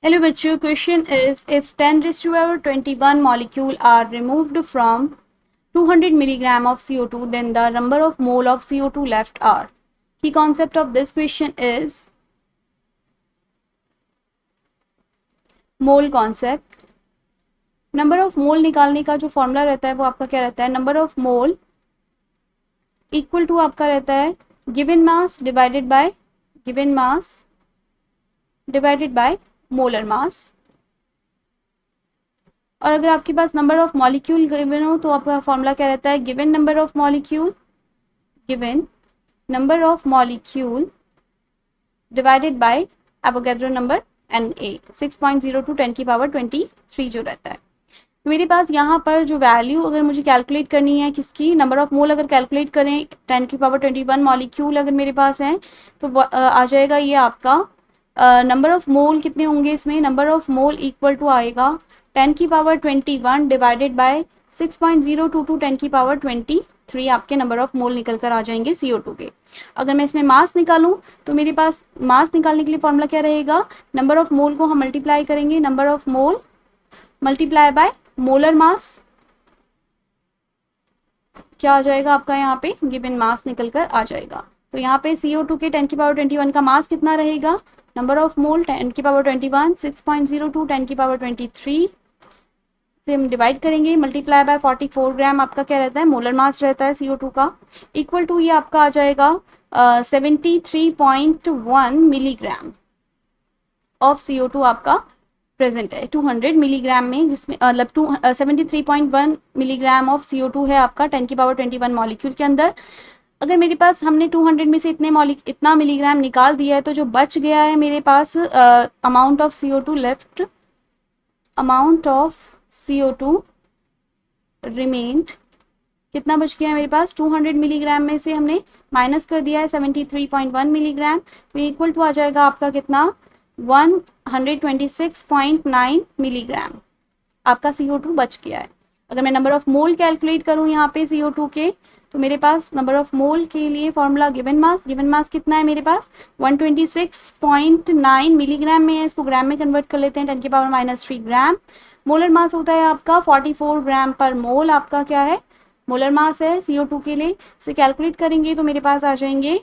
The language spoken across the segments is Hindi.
हेलो बच्चों, question is if 10⁻21 molecule are removed from 200 milligram of CO2, then the number of mole of CO2 left are. Key concept of this question is mole concept. Number of मोल निकालने का जो फॉर्मूला रहता है वो आपका क्या रहता है? Number of mole equal to आपका रहता है given mass divided by molar mass. और अगर आपके पास नंबर ऑफ मॉलिक्यूल गिवन हो तो आपका फॉर्मूला क्या रहता है? Given number of molecule divided by Avogadro number Na 6.02 10 की पावर 23 जो रहता है. तो मेरे पास यहाँ पर जो वैल्यू अगर मुझे कैलकुलेट करनी है किसकी, नंबर ऑफ मोल अगर कैलकुलेट करें 10 की पावर 21 मॉलिक्यूल अगर मेरे पास है तो आ जाएगा ये आपका नंबर ऑफ मोल कितने होंगे इसमें. Number of mole equal to आएगा 10 की पावर 21 डिवाइडेड बाय 6.022 10 की पावर 23 आपके नंबर ऑफ मोल निकल कर आ जाएंगे CO2 के. अगर मैं इसमें मास निकालूं तो मेरे पास मास निकालने के लिए फॉर्मूला क्या रहेगा? नंबर ऑफ मोल को हम मल्टीप्लाई करेंगे number of mole multiply by molar मास. क्या आ जाएगा आपका यहाँ पे? गिवन मास निकल कर आ जाएगा. तो यहाँ पे CO2 के 10 की पावर 21 का मास कितना रहेगा? नंबर ऑफ मोल 10 की पावर 21 6.02 10 की पावर 23 से हम डिवाइड करेंगे मल्टीप्लाई बाय 44 ग्राम आपका क्या रहता है? मोलर मास रहता है CO2 का. इक्वल टू ये आपका आ जाएगा 73.1 मिलीग्राम ऑफ CO2 आपका प्रेजेंट है 200 मिलीग्राम में, जिसमें मतलब 73.1 मिलीग्राम ऑफ CO2 है आपका 10 की पावर 21 मॉलिक्यूल के अंदर. अगर मेरे पास हमने 200 में से इतना मिलीग्राम निकाल दिया है तो जो बच गया है मेरे पास अमाउंट ऑफ CO2 रिमेन्ड कितना बच गया है मेरे पास? 200 मिलीग्राम में से हमने माइनस कर दिया है 73.1 मिलीग्राम. तो इक्वल टू आ जाएगा आपका कितना? 126.9 मिलीग्राम आपका CO2 बच गया है. अगर मैं नंबर ऑफ मोल कैलकुलेट करूं यहाँ पे CO2 के तो मेरे पास नंबर ऑफ मोल के लिए फॉर्मूला गिवन मास कितना है मेरे पास? 126.9 मिलीग्राम में है. इसको ग्राम में कन्वर्ट कर लेते हैं 10 की पावर -3 ग्राम. मोलर मास होता है आपका 44 ग्राम पर मोल. आपका क्या है? मोलर मास है CO2 के लिए. इसे कैलकुलेट करेंगे तो मेरे पास आ जाएंगे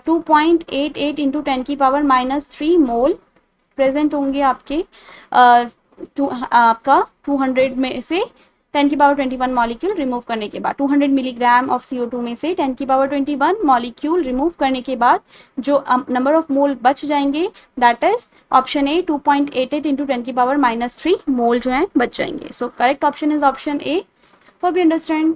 2.88 इंटू 10 की पावर -3 मोल प्रेजेंट होंगे आपके आपका 200 में से 10 की पावर 21 मॉलिक्यूल रिमूव करने के बाद. 200 मिलीग्राम ऑफ CO2 में से 10 की पावर 21 मॉलिक्यूल रिमूव करने के बाद जो नंबर ऑफ मोल बच जाएंगे that is option A 2.88 into 10 की पावर -3 मोल जो है बच जाएंगे. So correct option is option A. Hope you understand.